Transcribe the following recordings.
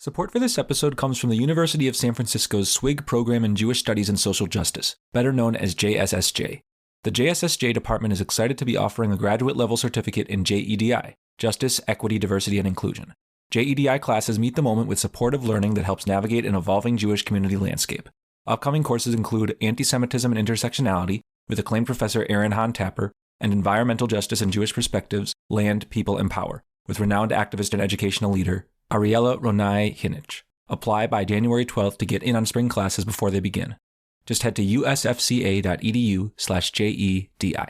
Support for this episode comes from the University of San Francisco's SWIG program in Jewish Studies and Social Justice, better known as JSSJ. The JSSJ department is excited to be offering a graduate-level certificate in JEDI, Justice, Equity, Diversity, and Inclusion. JEDI classes meet the moment with supportive learning that helps navigate an evolving Jewish community landscape. Upcoming courses include Anti-Semitism and Intersectionality, with acclaimed professor Aaron Hahn Tapper, and Environmental Justice and Jewish Perspectives, Land, People, and Power, with renowned activist and educational leader Ariella Ronai Hinich. Apply by January 12th to get in on spring classes before they begin. Just head to usfca.edu/JEDI.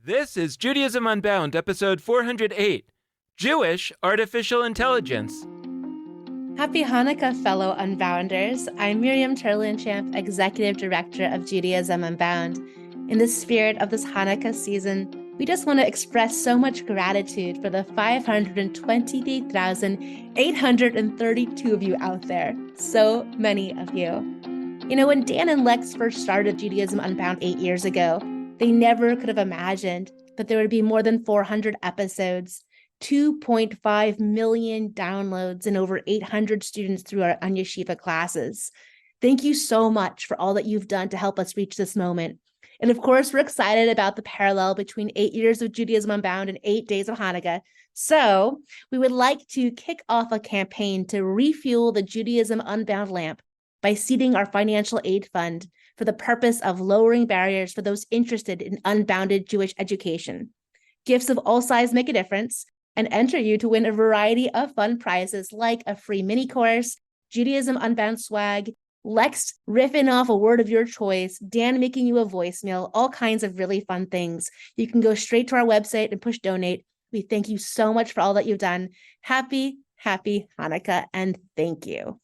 This is Judaism Unbound, episode 408, Jewish Artificial Intelligence. Happy Hanukkah, fellow Unbounders. I'm Miriam Turlinchamp, Executive Director of Judaism Unbound. In the spirit of this Hanukkah season, we just want to express so much gratitude for the 528,832 of you out there. So many of you. You know, when Dan and Lex first started Judaism Unbound 8 years ago, they never could have imagined that there would be more than 400 episodes, 2.5 million downloads, and over 800 students through our Yeshiva classes. Thank you so much for all that you've done to help us reach this moment. And of course, we're excited about the parallel between 8 years of Judaism Unbound and 8 days of Hanukkah. So we would like to kick off a campaign to refuel the Judaism Unbound lamp by seeding our financial aid fund for the purpose of lowering barriers for those interested in unbounded Jewish education. Gifts of all sizes make a difference and enter you to win a variety of fun prizes like a free mini course, Judaism Unbound swag, Lex riffing off a word of your choice, Dan making you a voicemail, all kinds of really fun things. You can go straight to our website and push donate. We thank you so much for all that you've done. Happy Hanukkah, and thank you.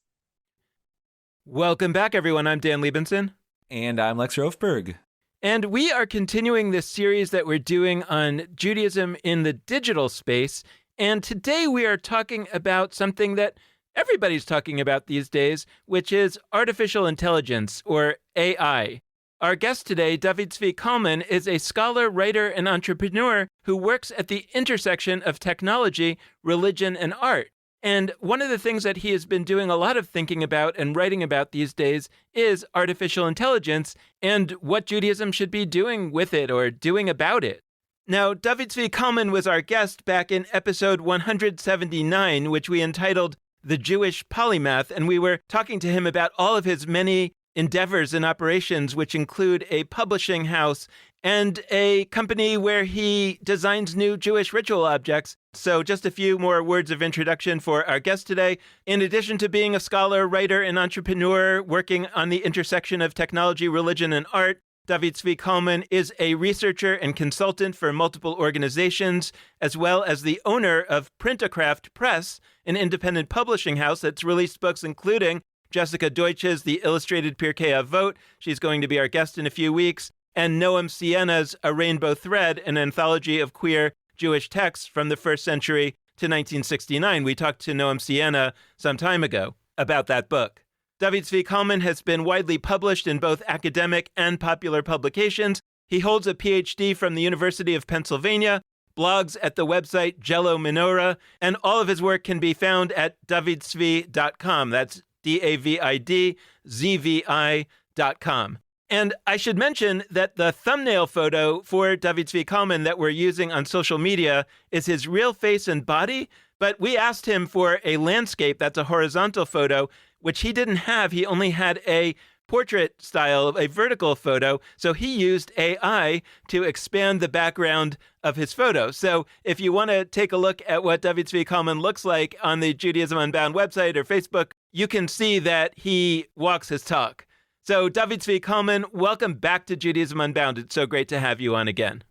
Welcome back, everyone. I'm Dan Liebenson. And I'm Lex Rofberg. And we are continuing this series that we're doing on Judaism in the digital space. And today we are talking about something that everybody's talking about these days, which is artificial intelligence, or AI. Our guest today, David Zvi Kalman, is a scholar, writer, and entrepreneur who works at the intersection of technology, religion, and art. And one of the things that he has been doing a lot of thinking about and writing about these days is artificial intelligence and what Judaism should be doing with it or doing about it. Now, David Zvi Kalman was our guest back in episode 179, which we entitled The Jewish Polymath, and we were talking to him about all of his many endeavors and operations, which include a publishing house and a company where he designs new Jewish ritual objects. So just a few more words of introduction for our guest today. In addition to being a scholar, writer, and entrepreneur working on the intersection of technology, religion, and art, David Zvi Kalman is a researcher and consultant for multiple organizations, as well as the owner of Printacraft Press, an independent publishing house that's released books including Jessica Deutsch's The Illustrated Pirkei Avot. She's going to be our guest in a few weeks. And Noam Siena's A Rainbow Thread, an anthology of queer Jewish texts from the first century to 1969. We talked to Noam Siena some time ago about that book. David Zvi Kalman has been widely published in both academic and popular publications. He holds a PhD from the University of Pennsylvania, blogs at the website Jello Menorah, and all of his work can be found at davidzvi.com. That's DAVIDZVI.com. And I should mention that the thumbnail photo for David Zvi Kalman that we're using on social media is his real face and body, but we asked him for a landscape, that's a horizontal photo, which he didn't have. He only had a portrait style, a vertical photo, so he used AI to expand the background of his photo. So if you want to take a look at what David Zvi Kalman looks like on the Judaism Unbound website or Facebook, you can see that he walks his talk. So David Zvi Kalman, welcome back to Judaism Unbound. It's so great to have you on again.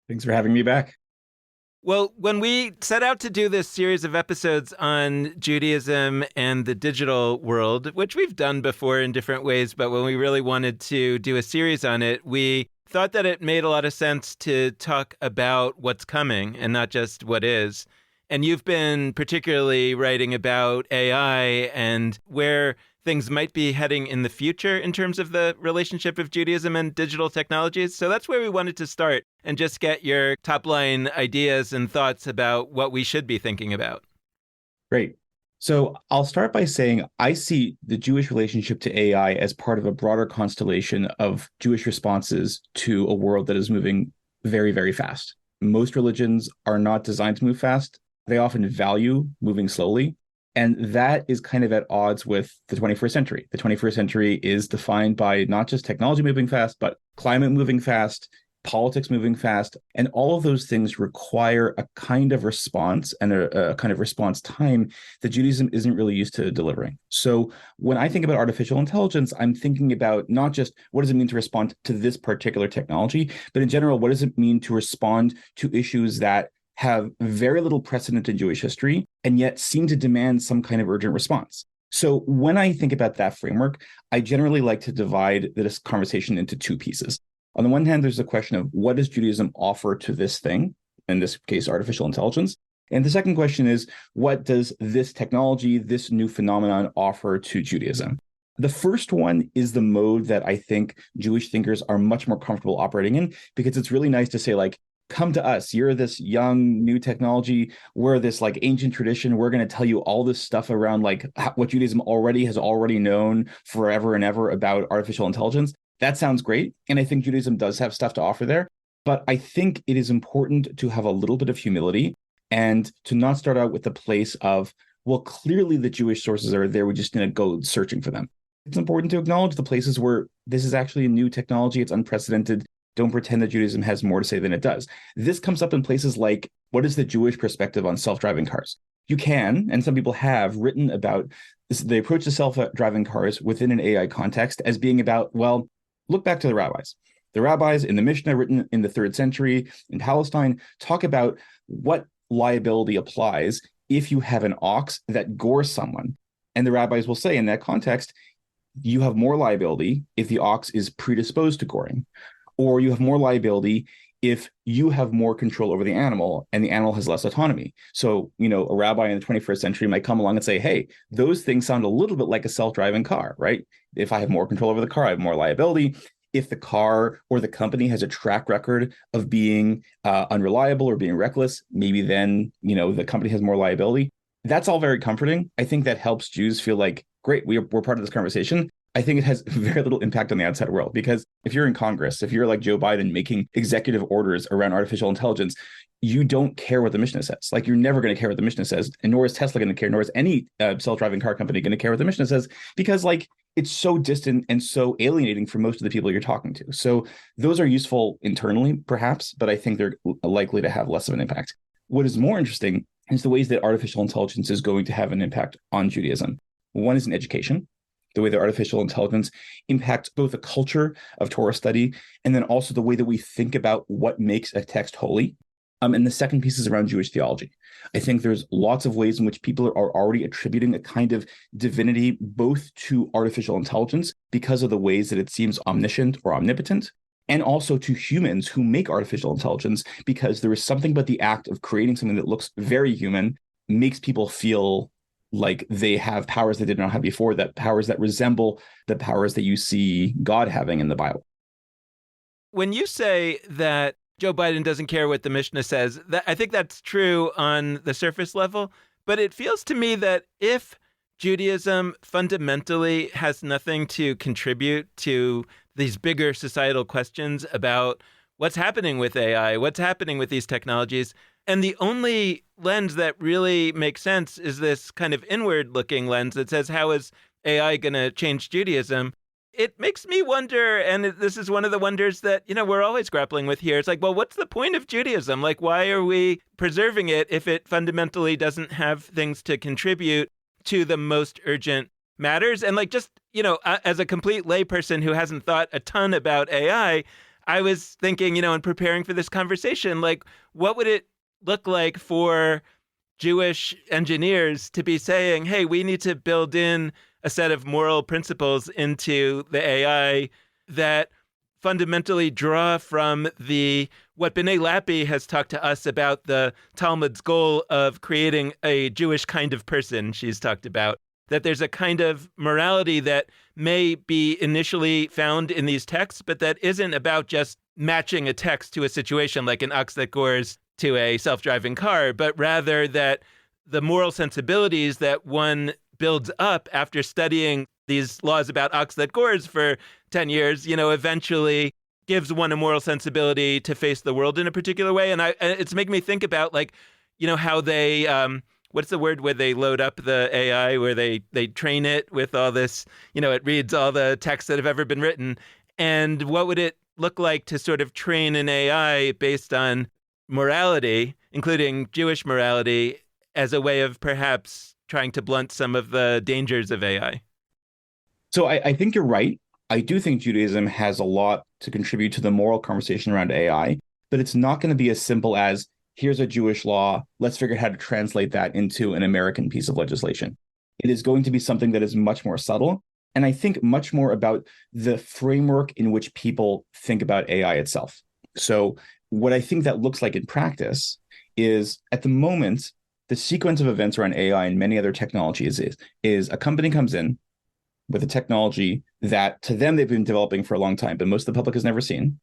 Thanks for having me back. Well, when we set out to do this series of episodes on Judaism and the digital world, which we've done before in different ways, but when we really wanted to do a series on it, we thought that it made a lot of sense to talk about what's coming and not just what is. And you've been particularly writing about AI and where things might be heading in the future in terms of the relationship of Judaism and digital technologies. So that's where we wanted to start and just get your top line ideas and thoughts about what we should be thinking about. Great. So I'll start by saying I see the Jewish relationship to AI as part of a broader constellation of Jewish responses to a world that is moving very, very fast. Most religions are not designed to move fast. They often value moving slowly. And that is kind of at odds with the 21st century. The 21st century is defined by not just technology moving fast, but climate moving fast, politics moving fast. And all of those things require a kind of response and a kind of response time that Judaism isn't really used to delivering. So when I think about artificial intelligence, I'm thinking about not just what does it mean to respond to this particular technology, but in general, what does it mean to respond to issues that have very little precedent in Jewish history and yet seem to demand some kind of urgent response. So when I think about that framework, I generally like to divide this conversation into two pieces. On the one hand, there's the question of what does Judaism offer to this thing, in this case, artificial intelligence? And the second question is, what does this technology, this new phenomenon offer to Judaism? The first one is the mode that I think Jewish thinkers are much more comfortable operating in, because it's really nice to say, like, come to us. You're this young new technology. We're this like ancient tradition. We're going to tell you all this stuff around like what Judaism has already known forever and ever about artificial intelligence. That sounds great. And I think Judaism does have stuff to offer there. But I think it is important to have a little bit of humility and to not start out with the place of, well, clearly the Jewish sources are there. We just need to go searching for them. It's important to acknowledge the places where this is actually a new technology. It's unprecedented. Don't pretend that Judaism has more to say than it does. This comes up in places like, what is the Jewish perspective on self-driving cars? You can, and some people have written about this, the approach to self-driving cars within an AI context as being about, well, look back to the rabbis. The rabbis in the Mishnah written in the 3rd century in Palestine talk about what liability applies if you have an ox that gores someone. And the rabbis will say in that context, you have more liability if the ox is predisposed to goring, or you have more liability if you have more control over the animal and the animal has less autonomy. So, a rabbi in the 21st century might come along and say, hey, those things sound a little bit like a self-driving car, right? If I have more control over the car, I have more liability. If the car or the company has a track record of being unreliable or being reckless, maybe then, the company has more liability. That's all very comforting. I think that helps Jews feel like, great, we're part of this conversation. I think it has very little impact on the outside world, because if you're in Congress, if you're like Joe Biden making executive orders around artificial intelligence, you don't care what the Mishnah says. Like, you're never going to care what the Mishnah says, and nor is Tesla going to care, nor is any self-driving car company going to care what the Mishnah says, because like it's so distant and so alienating for most of the people you're talking to. So those are useful internally, perhaps, but I think they're likely to have less of an impact. What is more interesting is the ways that artificial intelligence is going to have an impact on Judaism. One is in education. The way that artificial intelligence impacts both the culture of Torah study and then also the way that we think about what makes a text holy. And the second piece is around Jewish theology. I think there's lots of ways in which people are already attributing a kind of divinity both to artificial intelligence because of the ways that it seems omniscient or omnipotent, and also to humans who make artificial intelligence, because there is something about the act of creating something that looks very human, makes people feel like they have powers they did not have before, that powers that resemble the powers that you see God having in the Bible. When you say that Joe Biden doesn't care what the Mishnah says, I think that's true on the surface level, but it feels to me that if Judaism fundamentally has nothing to contribute to these bigger societal questions about what's happening with AI, what's happening with these technologies, and the only lens that really makes sense is this kind of inward-looking lens that says, how is AI going to change Judaism? It makes me wonder, and this is one of the wonders that, we're always grappling with here. It's like, well, what's the point of Judaism? Like, why are we preserving it if it fundamentally doesn't have things to contribute to the most urgent matters? And like, just, as a complete layperson who hasn't thought a ton about AI, I was thinking, in preparing for this conversation, like, what would it look like for Jewish engineers to be saying, hey, we need to build in a set of moral principles into the AI that fundamentally draw from what B'nai Lappi has talked to us about, the Talmud's goal of creating a Jewish kind of person. She's talked about that there's a kind of morality that may be initially found in these texts, but that isn't about just matching a text to a situation like an ox that gores to a self-driving car, but rather that the moral sensibilities that one builds up after studying these laws about ox-led gourds for 10 years, eventually gives one a moral sensibility to face the world in a particular way. And it's making me think about how they, what's the word where they load up the AI, where they train it with all this, it reads all the texts that have ever been written. And what would it look like to sort of train an AI based on morality, including Jewish morality, as a way of perhaps trying to blunt some of the dangers of AI? So I think you're right. I do think Judaism has a lot to contribute to the moral conversation around AI, but it's not going to be as simple as here's a Jewish law, let's figure out how to translate that into an American piece of legislation. It is going to be something that is much more subtle, and I think much more about the framework in which people think about AI itself. So what I think that looks like in practice is, at the moment, the sequence of events around AI and many other technologies is a company comes in with a technology that to them they've been developing for a long time, but most of the public has never seen.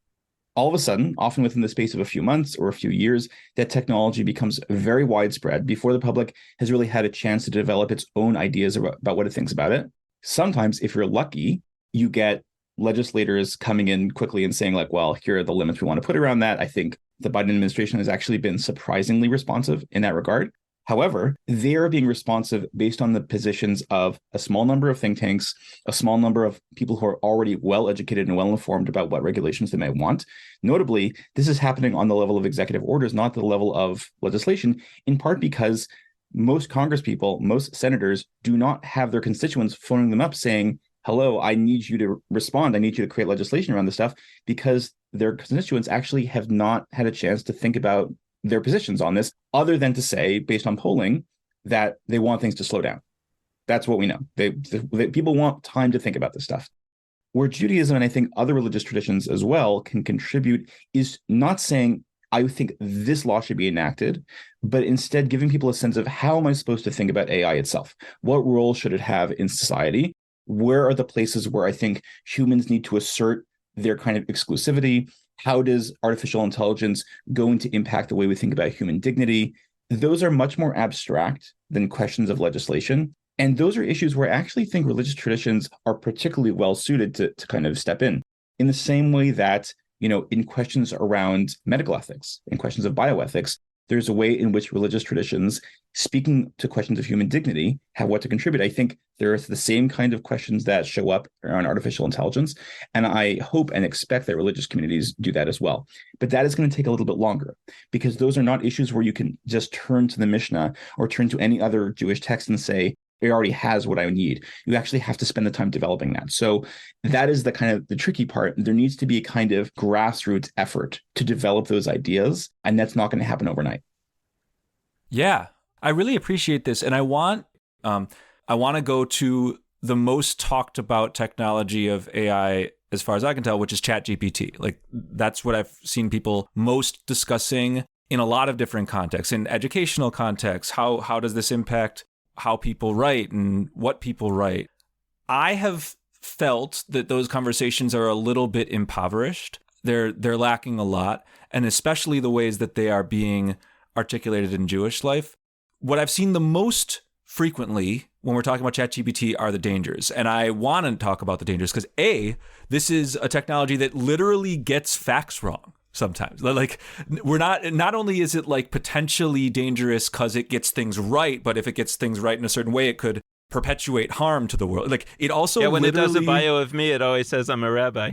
All of a sudden, often within the space of a few months or a few years, that technology becomes very widespread before the public has really had a chance to develop its own ideas about what it thinks about it. Sometimes, if you're lucky, you get legislators coming in quickly and saying, like, well, here are the limits we want to put around that. I think the Biden administration has actually been surprisingly responsive in that regard. However, they are being responsive based on the positions of a small number of think tanks, a small number of people who are already well-educated and well-informed about what regulations they may want. Notably, this is happening on the level of executive orders, not the level of legislation, in part because most Congress people, most senators do not have their constituents phoning them up saying, hello, I need you to respond. I need you to create legislation around this stuff, because their constituents actually have not had a chance to think about their positions on this, other than to say, based on polling, that they want things to slow down. That's what we know. People want time to think about this stuff. Where Judaism, and I think other religious traditions as well, can contribute is not saying, I think this law should be enacted, but instead giving people a sense of, how am I supposed to think about AI itself? What role should it have in society? Where are the places where I think humans need to assert their kind of exclusivity? How does artificial intelligence going to impact the way we think about human dignity? Those are much more abstract than questions of legislation. And those are issues where I actually think religious traditions are particularly well suited to kind of step in the same way that, in questions around medical ethics, in questions of bioethics, there's a way in which religious traditions, speaking to questions of human dignity, have what to contribute. I think there's the same kind of questions that show up around artificial intelligence, and I hope and expect that religious communities do that as well. But that is going to take a little bit longer, because those are not issues where you can just turn to the Mishnah or turn to any other Jewish text and say, it already has what I need. You actually have to spend the time developing that. So that is the kind of the tricky part. There needs to be a kind of grassroots effort to develop those ideas, and that's not going to happen overnight. Yeah, I really appreciate this, and I want to go to the most talked about technology of AI, as far as I can tell, which is ChatGPT. Like, that's what I've seen people most discussing in a lot of different contexts, in educational contexts. How does this impact how people write and what people write? I have felt that those conversations are a little bit impoverished. They're lacking a lot, and especially the ways that they are being articulated in Jewish life. What I've seen the most frequently when we're talking about ChatGPT are the dangers. And I want to talk about the dangers because this is a technology that literally gets facts wrong sometimes. Like, not only is it like potentially dangerous because it gets things right, but if it gets things right in a certain way, it could perpetuate harm to the world. Like, it also when it does a bio of me, it always says I'm a rabbi.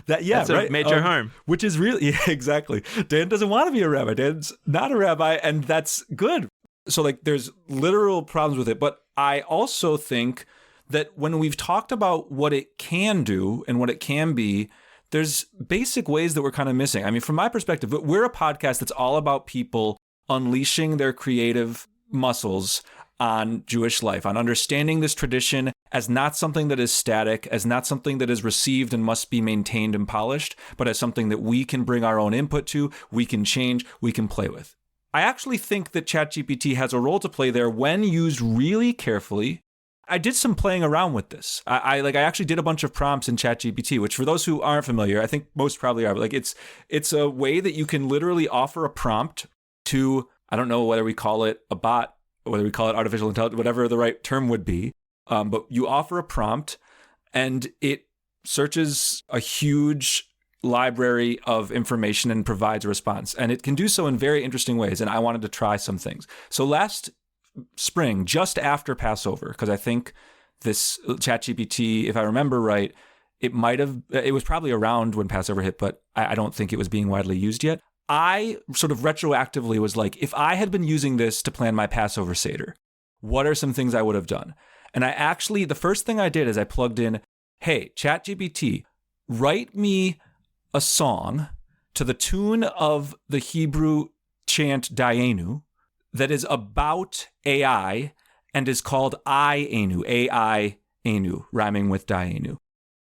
That's right. A major harm. Which is really exactly. Dan doesn't want to be a rabbi. Dan's not a rabbi, and that's good. So like, there's literal problems with it. But I also think that when we've talked about what it can do and what it can be, there's basic ways that we're kind of missing. I mean, from my perspective, we're a podcast that's all about people unleashing their creative muscles on Jewish life, on understanding this tradition as not something that is static, as not something that is received and must be maintained and polished, but as something that we can bring our own input to, we can change, we can play with. I actually think that ChatGPT has a role to play there when used really carefully. I did some playing around with this. I actually did a bunch of prompts in ChatGPT, which for those who aren't familiar, I think most probably are, but like it's a way that you can literally offer a prompt to, I don't know whether we call it a bot whether we call it artificial intelligence, whatever the right term would be. But you offer a prompt and it searches a huge library of information and provides a response. And it can do so in very interesting ways. And I wanted to try some things. So last spring, just after Passover, because I think this ChatGPT, if I remember right, it was probably around when Passover hit, but I don't think it was being widely used yet. I sort of retroactively was like, if I had been using this to plan my Passover Seder, what are some things I would have done? And the first thing I did is I plugged in, hey, ChatGPT, write me a song to the tune of the Hebrew chant Dayenu that is about AI and is called I-Anu, A-I-Anu, rhyming with Dayenu.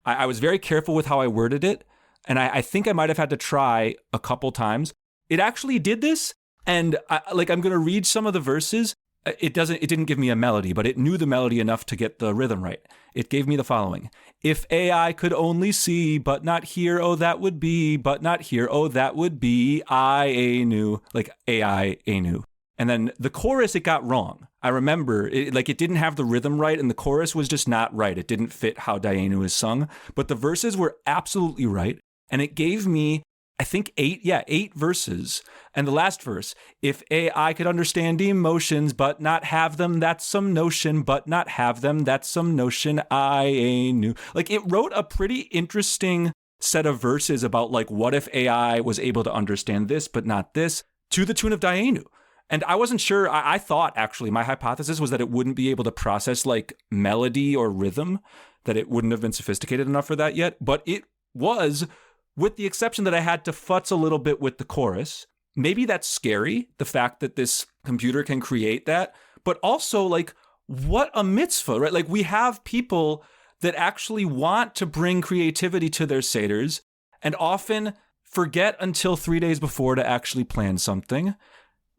I was very careful with how I worded it, and I think I might have had to try a couple times. It actually did this, and I'm going to read some of the verses. It didn't give me a melody, but it knew the melody enough to get the rhythm right. It gave me the following. If AI could only see, but not hear, oh, that would be, but not hear, oh, that would be, I-Anu, like A-I-Anu. And then the chorus, it got wrong. I remember it didn't have the rhythm right, and the chorus was just not right. It didn't fit how Dayenu is sung, but the verses were absolutely right. And it gave me, I think 8 verses. And the last verse, if AI could understand emotions, but not have them, that's some notion, but not have them, that's some notion, I knew. Like, it wrote a pretty interesting set of verses about, like, what if AI was able to understand this, but not this, to the tune of Dayenu. And I wasn't sure. I thought, actually, my hypothesis was that it wouldn't be able to process, like, melody or rhythm, that it wouldn't have been sophisticated enough for that yet. But it was, with the exception that I had to futz a little bit with the chorus. Maybe that's scary, the fact that this computer can create that. But also, like, what a mitzvah, right? Like, we have people that actually want to bring creativity to their seders and often forget until 3 days before to actually plan something.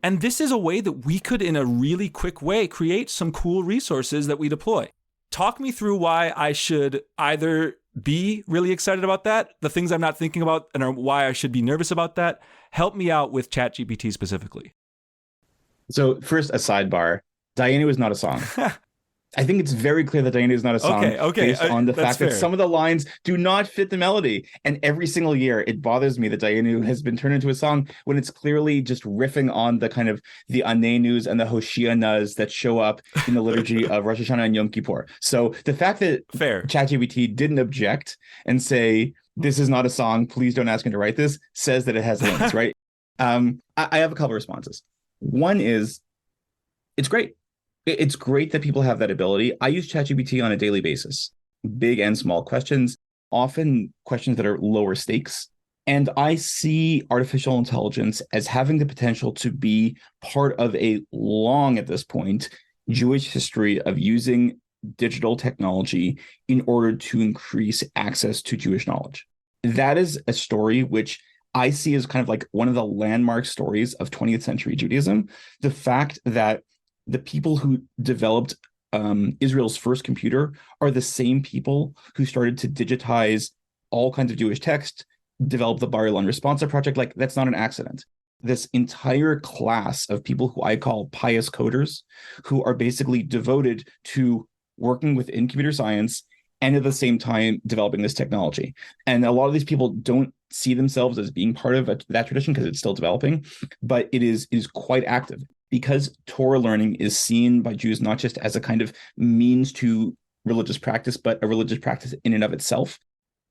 And this is a way that we could, in a really quick way, create some cool resources that we deploy. Talk me through why I should either be really excited about that, the things I'm not thinking about, and why I should be nervous about that. Help me out with ChatGPT specifically. So first, a sidebar. Dayenu is not a song. I think it's very clear that Dayenu is not a song based on the fact that some of the lines do not fit the melody. And every single year, it bothers me that Dayenu has been turned into a song when it's clearly just riffing on the kind of the Anenus and the Hoshianas that show up in the liturgy of Rosh Hashanah and Yom Kippur. So the fact that ChatGPT didn't object and say, this is not a song, please don't ask him to write this, says that it has limits, right? I have a couple of responses. One is, it's great. It's great that people have that ability. I use ChatGPT on a daily basis, big and small questions, often questions that are lower stakes. And I see artificial intelligence as having the potential to be part of a long, at this point, Jewish history of using digital technology in order to increase access to Jewish knowledge. That is a story which I see as kind of like one of the landmark stories of 20th century Judaism. The fact that the people who developed Israel's first computer are the same people who started to digitize all kinds of Jewish text, develop the Bar Ilan Responsa project. Like, that's not an accident. This entire class of people who I call pious coders, who are basically devoted to working within computer science and at the same time developing this technology. And a lot of these people don't see themselves as being part of that tradition because it's still developing, but it is quite active. Because Torah learning is seen by Jews not just as a kind of means to religious practice, but a religious practice in and of itself,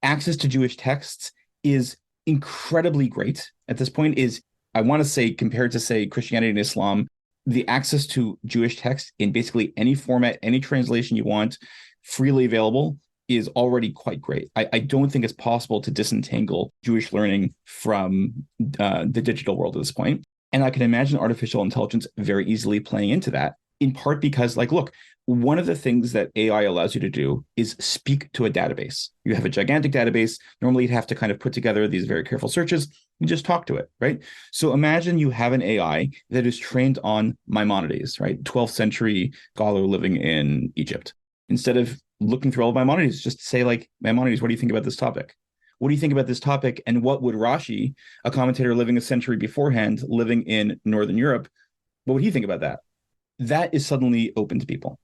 access to Jewish texts is incredibly great at this point. Is, I want to say, compared to, say, Christianity and Islam, the access to Jewish text in basically any format, any translation you want, freely available, is already quite great. I don't think it's possible to disentangle Jewish learning from the digital world at this point. And I can imagine artificial intelligence very easily playing into that, in part because, like, look, one of the things that AI allows you to do is speak to a database. You have a gigantic database. Normally, you'd have to kind of put together these very careful searches. You just talk to it, right? So imagine you have an AI that is trained on Maimonides, right? 12th century scholar living in Egypt. Instead of looking through all of Maimonides, just say, like, Maimonides, what do you think about this topic? What do you think about this topic? And what would Rashi, a commentator living a century beforehand, living in Northern Europe, what would he think about that? that is suddenly open to people.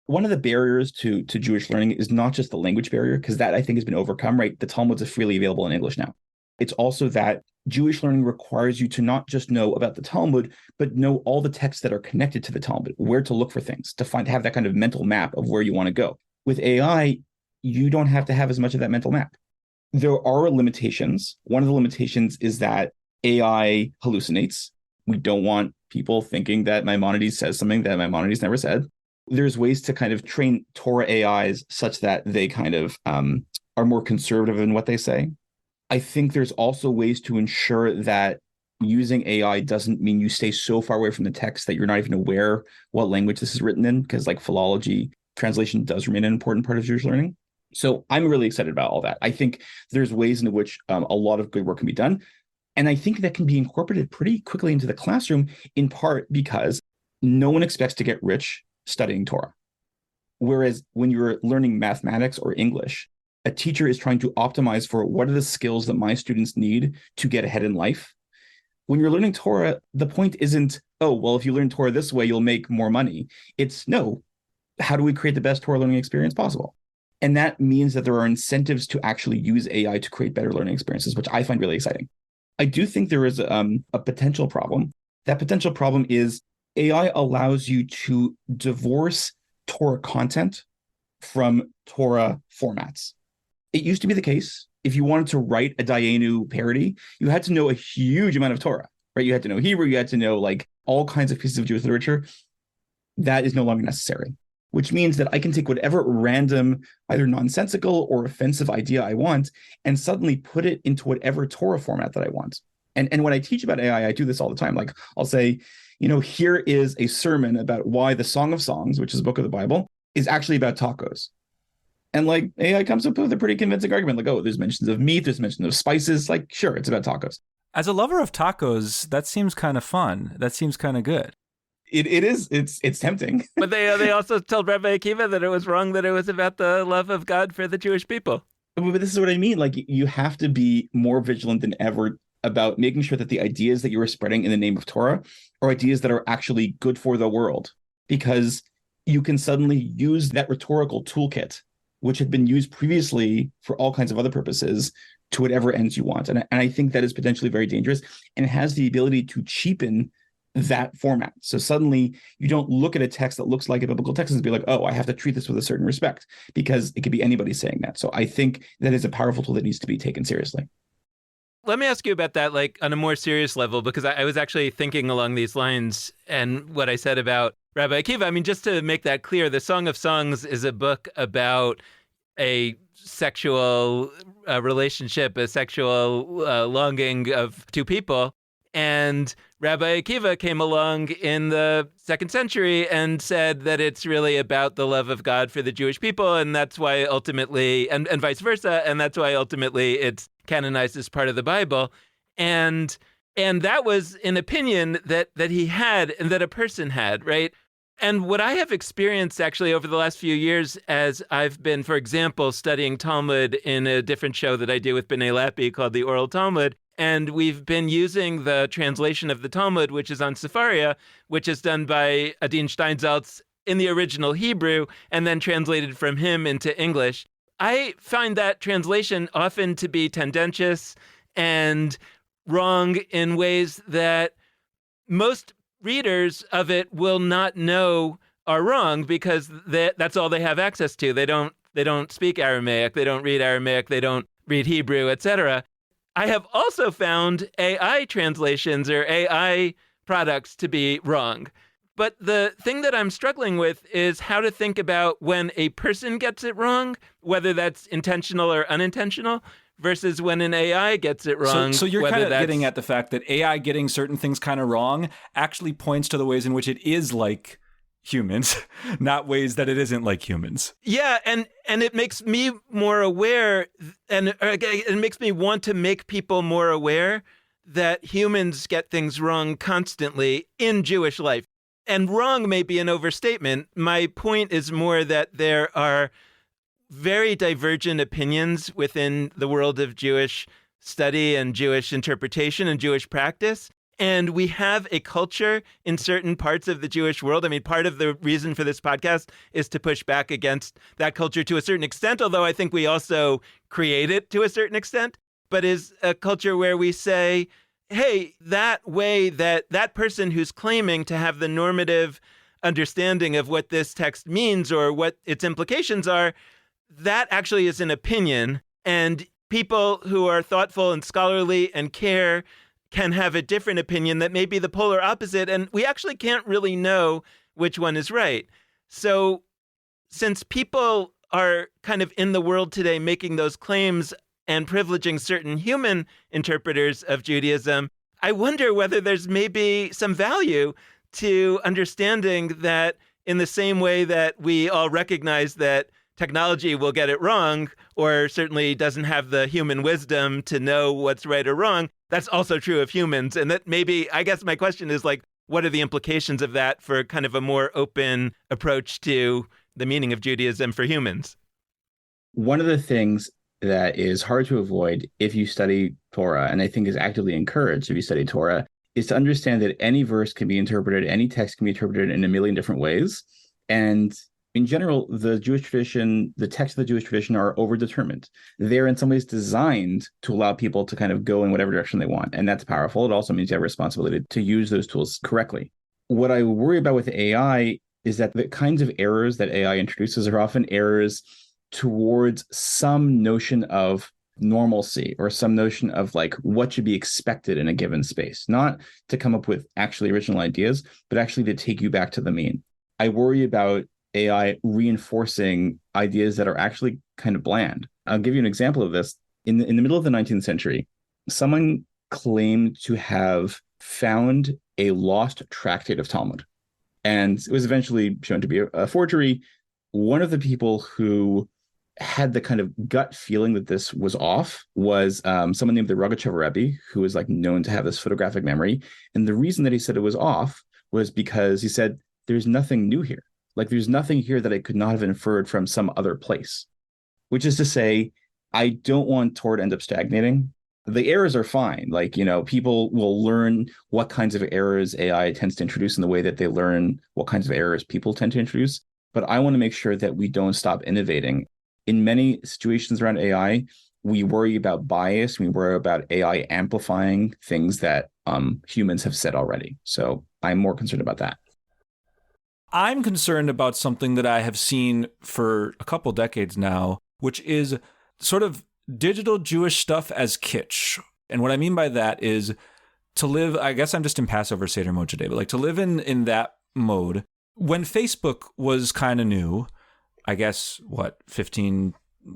One of the barriers to Jewish learning is not just the language barrier, because that I think has been overcome, right? The Talmuds are freely available in English now. It's also that Jewish learning requires you to not just know about the Talmud, but know all the texts that are connected to the Talmud, where to look for things, to have that kind of mental map of where you want to go. With AI, you don't have to have as much of that mental map. There are limitations. One of the limitations is that AI hallucinates. We don't want people thinking that Maimonides says something that Maimonides never said. There's ways to kind of train Torah AIs such that they kind of are more conservative in what they say. I think there's also ways to ensure that using AI doesn't mean you stay so far away from the text that you're not even aware what language this is written in, because like philology, translation does remain an important part of Jewish learning. So I'm really excited about all that. I think there's ways in which a lot of good work can be done. And I think that can be incorporated pretty quickly into the classroom, in part because no one expects to get rich studying Torah. Whereas when you're learning mathematics or English, a teacher is trying to optimize for what are the skills that my students need to get ahead in life. When you're learning Torah, the point isn't, oh, well, if you learn Torah this way, you'll make more money. It's no, how do we create the best Torah learning experience possible? And that means that there are incentives to actually use AI to create better learning experiences, which I find really exciting. I do think there is a potential problem. That potential problem is AI allows you to divorce Torah content from Torah formats. It used to be the case, if you wanted to write a Dayenu parody, you had to know a huge amount of Torah, right? You had to know Hebrew, you had to know like all kinds of pieces of Jewish literature. That is no longer necessary, which means that I can take whatever random, either nonsensical or offensive idea I want and suddenly put it into whatever Torah format that I want. And when I teach about AI, I do this all the time. Like I'll say, here is a sermon about why the Song of Songs, which is a book of the Bible, is actually about tacos. And like AI comes up with a pretty convincing argument, like, oh, there's mentions of meat, there's mentions of spices. Like, sure, it's about tacos. As a lover of tacos, that seems kind of fun. That seems kind of good. It is. It's tempting. But they also told Rabbi Akiva that it was wrong, that it was about the love of God for the Jewish people. But this is what I mean. Like, you have to be more vigilant than ever about making sure that the ideas that you are spreading in the name of Torah are ideas that are actually good for the world, because you can suddenly use that rhetorical toolkit, which had been used previously for all kinds of other purposes, to whatever ends you want. And I think that is potentially very dangerous, and it has the ability to cheapen that format. So suddenly you don't look at a text that looks like a biblical text and be like, oh, I have to treat this with a certain respect, because it could be anybody saying that. So I think that is a powerful tool that needs to be taken seriously. Let me ask you about that, like on a more serious level, because I was actually thinking along these lines and what I said about Rabbi Akiva. I mean, just to make that clear, the Song of Songs is a book about a sexual relationship, a sexual longing of two people. And Rabbi Akiva came along in the 2nd century and said that it's really about the love of God for the Jewish people, and that's why ultimately, and vice versa, and that's why ultimately it's canonized as part of the Bible. And that was an opinion that he had and that a person had, right? And what I have experienced actually over the last few years, as I've been, for example, studying Talmud in a different show that I do with B'nai Lappi called The Oral Talmud, and we've been using the translation of the Talmud, which is on Sefaria, which is done by Adin Steinsaltz in the original Hebrew and then translated from him into English. I find that translation often to be tendentious and wrong in ways that most readers of it will not know are wrong, because that's all they have access to. They don't speak Aramaic, they don't read Aramaic, they don't read Hebrew, etc. I have also found AI translations or AI products to be wrong. But the thing that I'm struggling with is how to think about when a person gets it wrong, whether that's intentional or unintentional, versus when an AI gets it wrong. So you're kind of getting at the fact that AI getting certain things kind of wrong actually points to the ways in which it is like humans, not ways that it isn't like humans. Yeah, and it makes me more aware, and it makes me want to make people more aware that humans get things wrong constantly in Jewish life. And wrong may be an overstatement. My point is more that there are very divergent opinions within the world of Jewish study and Jewish interpretation and Jewish practice. And we have a culture in certain parts of the Jewish world. I mean, part of the reason for this podcast is to push back against that culture to a certain extent, although I think we also create it to a certain extent, but is a culture where we say, hey, that way that person who's claiming to have the normative understanding of what this text means or what its implications are, that actually is an opinion. And people who are thoughtful and scholarly and care can have a different opinion that may be the polar opposite, and we actually can't really know which one is right. So since people are kind of in the world today making those claims and privileging certain human interpreters of Judaism, I wonder whether there's maybe some value to understanding that in the same way that we all recognize that technology will get it wrong, or certainly doesn't have the human wisdom to know what's right or wrong, that's also true of humans. And that maybe, I guess my question is like, what are the implications of that for kind of a more open approach to the meaning of Judaism for humans? One of the things that is hard to avoid if you study Torah, and I think is actively encouraged if you study Torah, is to understand that any verse can be interpreted, any text can be interpreted in a million different ways. And in general, the Jewish tradition, the texts of the Jewish tradition are overdetermined. They're in some ways designed to allow people to kind of go in whatever direction they want. And that's powerful. It also means you have a responsibility to use those tools correctly. What I worry about with AI is that the kinds of errors that AI introduces are often errors towards some notion of normalcy or some notion of like what should be expected in a given space, not to come up with actually original ideas, but actually to take you back to the mean. I worry about AI reinforcing ideas that are actually kind of bland. I'll give you an example of this. In the middle of the 19th century, someone claimed to have found a lost tractate of Talmud. And it was eventually shown to be a forgery. One of the people who had the kind of gut feeling that this was off was someone named the Rogachev Rebbe, who was like known to have this photographic memory. And the reason that he said it was off was because he said, there's nothing new here. Like there's nothing here that I could not have inferred from some other place, which is to say, I don't want Torah to end up stagnating. The errors are fine. Like, you know, people will learn what kinds of errors AI tends to introduce in the way that they learn what kinds of errors people tend to introduce. But I want to make sure that we don't stop innovating. In many situations around AI, we worry about bias. We worry about AI amplifying things that humans have said already. So I'm more concerned about that. I'm concerned about something that I have seen for a couple decades now, which is sort of digital Jewish stuff as kitsch. And what I mean by that is to live, I guess I'm just in Passover Seder mode today, but like to live in that mode. When Facebook was kind of new, I guess, 15,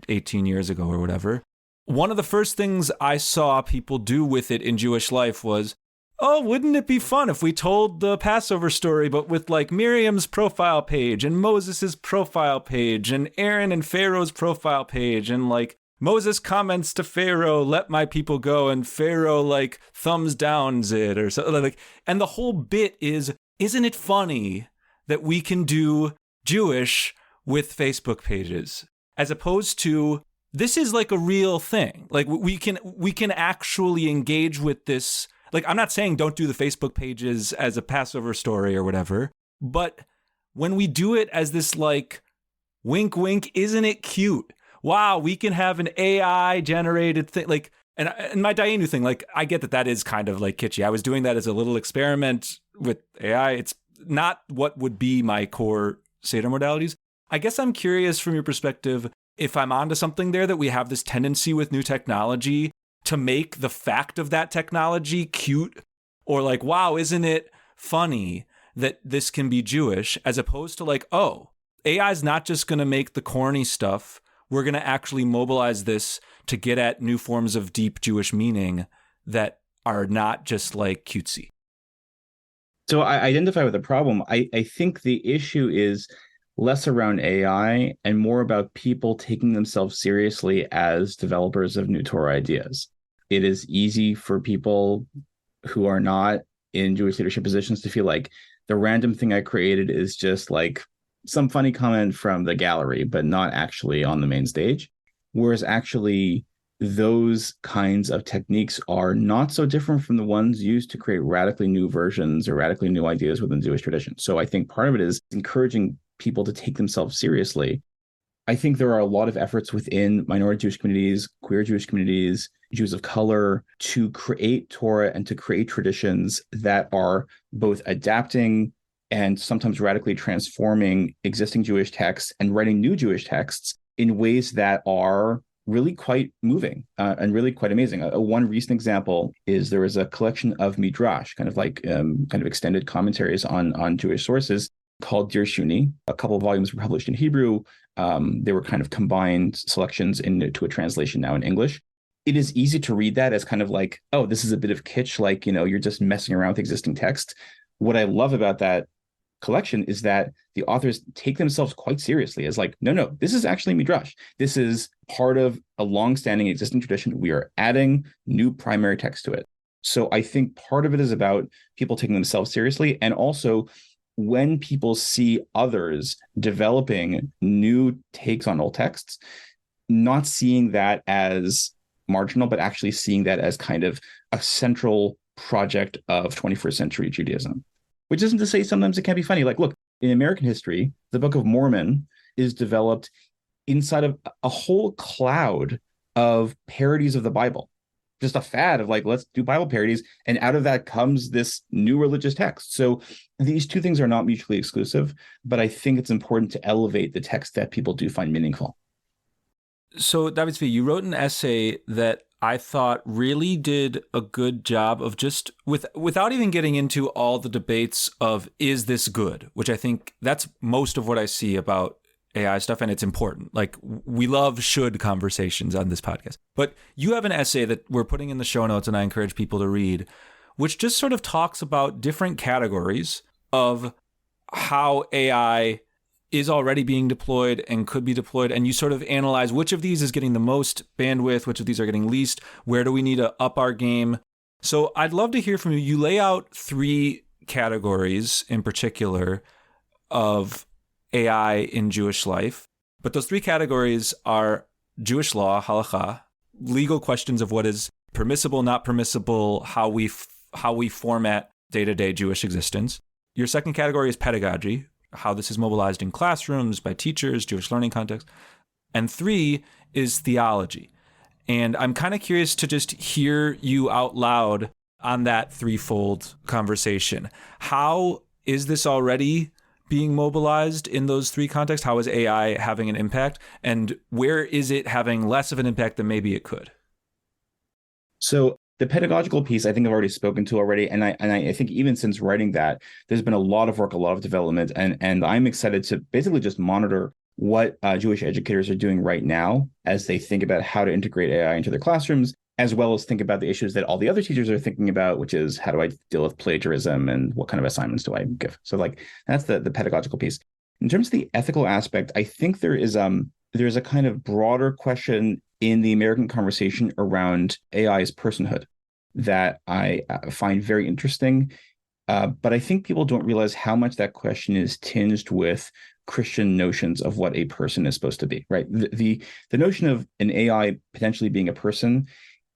18 years ago or whatever, one of the first things I saw people do with it in Jewish life was, oh, wouldn't it be fun if we told the Passover story, but with like Miriam's profile page and Moses's profile page and Aaron and Pharaoh's profile page and like Moses comments to Pharaoh, let my people go, and Pharaoh like thumbs downs it or something like. And the whole bit is, isn't it funny that we can do Jewish with Facebook pages, as opposed to this is like a real thing. Like we can actually engage with this. Like, I'm not saying don't do the Facebook pages as a Passover story or whatever, but when we do it as this like wink, wink, isn't it cute? Wow, we can have an AI generated thing. Like, and my Dayenu thing, like, I get that is kind of like kitschy. I was doing that as a little experiment with AI. It's not what would be my core Seder modalities. I guess I'm curious from your perspective, if I'm onto something there, that we have this tendency with new technology to make the fact of that technology cute, or like, wow, isn't it funny that this can be Jewish, as opposed to like, oh, AI is not just going to make the corny stuff. We're going to actually mobilize this to get at new forms of deep Jewish meaning that are not just like cutesy. So I identify with the problem. I think the issue is less around AI and more about people taking themselves seriously as developers of new Torah ideas. It is easy for people who are not in Jewish leadership positions to feel like the random thing I created is just like some funny comment from the gallery, but not actually on the main stage. Whereas actually those kinds of techniques are not so different from the ones used to create radically new versions or radically new ideas within Jewish tradition. So I think part of it is encouraging people to take themselves seriously. I think there are a lot of efforts within minority Jewish communities, queer Jewish communities, Jews of color, to create Torah and to create traditions that are both adapting and sometimes radically transforming existing Jewish texts and writing new Jewish texts in ways that are really quite moving and really quite amazing. One recent example is there was a collection of midrash, kind of extended commentaries on Jewish sources called Dir Shuni. A couple of volumes were published in Hebrew. They were kind of combined selections into a translation now in English. It is easy to read that as kind of like, oh, this is a bit of kitsch, like, you're just messing around with existing text. What I love about that collection is that the authors take themselves quite seriously as like, no, this is actually midrash. This is part of a longstanding existing tradition. We are adding new primary text to it. So I think part of it is about people taking themselves seriously, and also when people see others developing new takes on old texts, not seeing that as marginal, but actually seeing that as kind of a central project of 21st century Judaism. Which isn't to say sometimes it can't be funny. Like, look, in American history, the Book of Mormon is developed inside of a whole cloud of parodies of the Bible. Just a fad of like, let's do Bible parodies. And out of that comes this new religious text. So these two things are not mutually exclusive, but I think it's important to elevate the text that people do find meaningful. So, David Zvi, you wrote an essay that I thought really did a good job of just without even getting into all the debates of, is this good? Which I think that's most of what I see about AI stuff, and it's important. Like, we love should conversations on this podcast. But you have an essay that we're putting in the show notes, and I encourage people to read, which just sort of talks about different categories of how AI is already being deployed and could be deployed. And you sort of analyze which of these is getting the most bandwidth, which of these are getting least, where do we need to up our game? So I'd love to hear from you. You lay out 3 categories in particular of AI in Jewish life, but those 3 categories are Jewish law, halakha, legal questions of what is permissible, not permissible, how we format day-to-day Jewish existence. Your second category is pedagogy, how this is mobilized in classrooms by teachers, Jewish learning context. And 3 is theology. And I'm kind of curious to just hear you out loud on that threefold conversation. How is this already being mobilized in those 3 contexts? How is AI having an impact? And where is it having less of an impact than maybe it could? So the pedagogical piece, I think I've already spoken to already. And I think even since writing that, there's been a lot of work, a lot of development. And I'm excited to basically just monitor what Jewish educators are doing right now as they think about how to integrate AI into their classrooms, as well as think about the issues that all the other teachers are thinking about, which is how do I deal with plagiarism and what kind of assignments do I give? So like that's the pedagogical piece. In terms of the ethical aspect, I think there's a kind of broader question in the American conversation around AI's personhood that I find very interesting. But I think people don't realize how much that question is tinged with Christian notions of what a person is supposed to be, right? The notion of an AI potentially being a person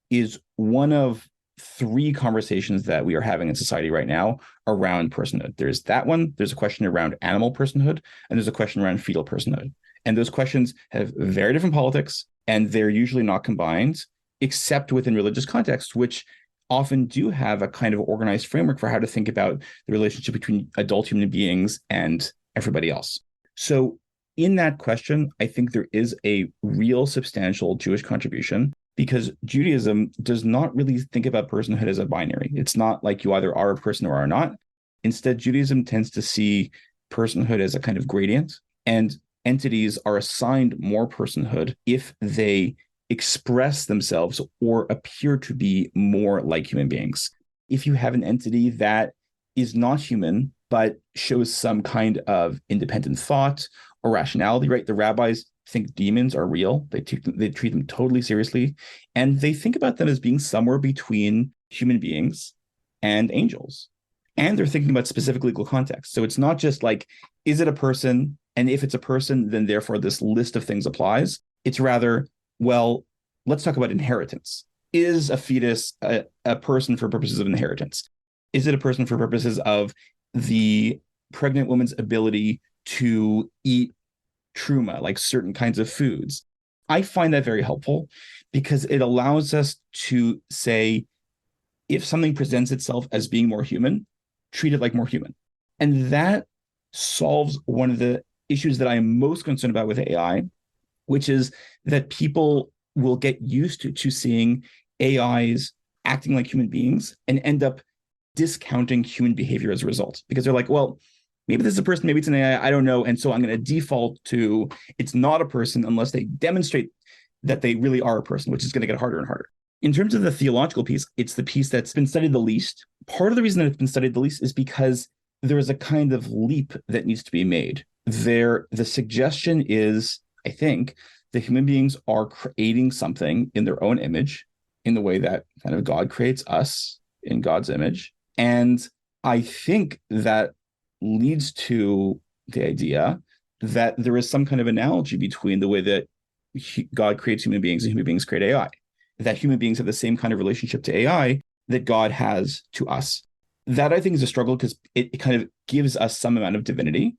is one of 3 conversations that we are having in society right now around personhood. There's that one, there's a question around animal personhood, and there's a question around fetal personhood. And those questions have very different politics, and they're usually not combined, except within religious contexts, which often do have a kind of organized framework for how to think about the relationship between adult human beings and everybody else. So in that question, I think there is a real substantial Jewish contribution, because Judaism does not really think about personhood as a binary. It's not like you either are a person or are not. Instead, Judaism tends to see personhood as a kind of gradient, and entities are assigned more personhood if they express themselves or appear to be more like human beings. If you have an entity that is not human, but shows some kind of independent thought or rationality, right? The rabbis think demons are real. They treat them totally seriously. And they think about them as being somewhere between human beings and angels. And they're thinking about specific legal context. So it's not just like, is it a person? And if it's a person, then therefore this list of things applies. It's rather, well, let's talk about inheritance. Is a fetus a person for purposes of inheritance? Is it a person for purposes of the pregnant woman's ability to eat truma, like certain kinds of foods? I find that very helpful because it allows us to say, if something presents itself as being more human, treat it like more human. And that solves one of the issues that I am most concerned about with AI, which is that people will get used to seeing AIs acting like human beings and end up discounting human behavior as a result, because they're like, well, maybe this is a person, maybe it's an AI, I don't know. And so I'm going to default to it's not a person unless they demonstrate that they really are a person, which is going to get harder and harder. In terms of the theological piece, it's the piece that's been studied the least. Part of the reason that it's been studied the least is because there is a kind of leap that needs to be made. The suggestion is, I think, that human beings are creating something in their own image, in the way that kind of God creates us in God's image. And I think that leads to the idea that there is some kind of analogy between the way that God creates human beings and human beings create AI, that human beings have the same kind of relationship to AI that God has to us. That I think is a struggle because it kind of gives us some amount of divinity.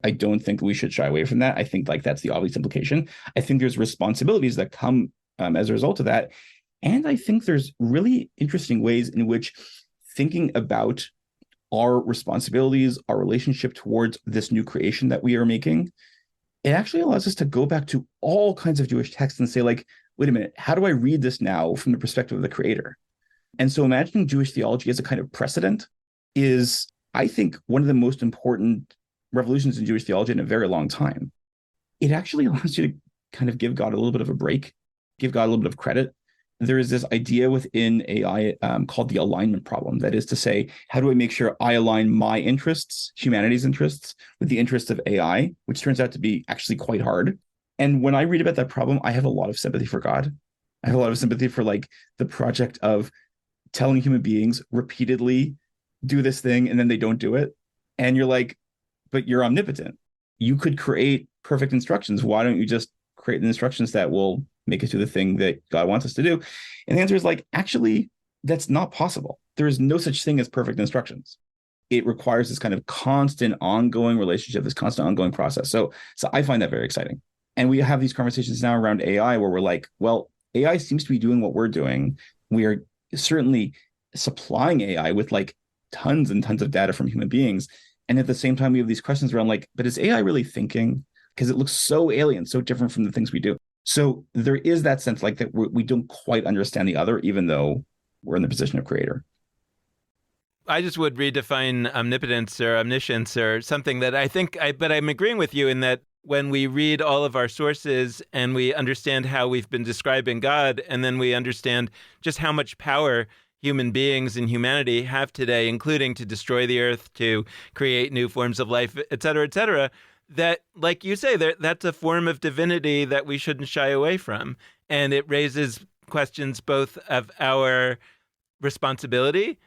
I don't think we should shy away from that. I think like that's the obvious implication. I think there's responsibilities that come as a result of that. And I think there's really interesting ways in which thinking about our responsibilities, our relationship towards this new creation that we are making, it actually allows us to go back to all kinds of Jewish texts and say, like, wait a minute, how do I read this now from the perspective of the creator? And so imagining Jewish theology as a kind of precedent is, I think, one of the most important revolutions in Jewish theology in a very long time. It actually allows you to kind of give God a little bit of a break, give God a little bit of credit. There is this idea within AI called the alignment problem. That is to say, how do I make sure I align my interests, humanity's interests, with the interests of AI, which turns out to be actually quite hard. And when I read about that problem, I have a lot of sympathy for God. I have a lot of sympathy for like the project of telling human beings repeatedly do this thing and then they don't do it. And you're like, but you're omnipotent. You could create perfect instructions. Why don't you just create the instructions that will make us do the thing that God wants us to do? And the answer is like, actually, that's not possible. There is no such thing as perfect instructions. It requires this kind of constant ongoing relationship, this constant ongoing process. So I find that very exciting. And we have these conversations now around AI where we're like, well, AI seems to be doing what we're doing. We are certainly supplying AI with like tons and tons of data from human beings. And at the same time, we have these questions around like, but is AI really thinking? Because it looks so alien, so different from the things we do. So there is that sense like that we don't quite understand the other, even though we're in the position of creator. I just would redefine omnipotence or omniscience or something that I think, but I'm agreeing with you in that when we read all of our sources and we understand how we've been describing God, and then we understand just how much power human beings and humanity have today, including to destroy the earth, to create new forms of life, et cetera, that, like you say, that's a form of divinity that we shouldn't shy away from. And it raises questions both of our responsibility,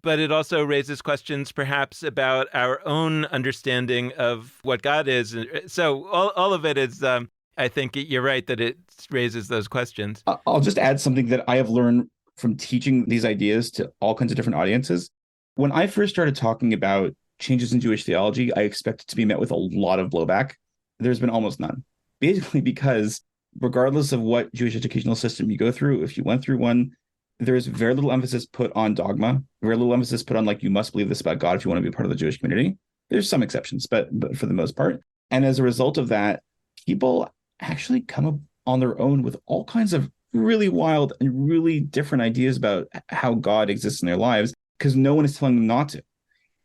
but it also raises questions perhaps about our own understanding of what God is. So all of it is, I think you're right that it raises those questions. I'll just add something that I have learned from teaching these ideas to all kinds of different audiences. When I first started talking about changes in Jewish theology, I expected to be met with a lot of blowback. There's been almost none, basically because regardless of what Jewish educational system you go through, if you went through one, there's very little emphasis put on dogma, very little emphasis put on like, you must believe this about God if you want to be part of the Jewish community. There's some exceptions, but for the most part. And as a result of that, people actually come up on their own with all kinds of really wild and really different ideas about how God exists in their lives because no one is telling them not to.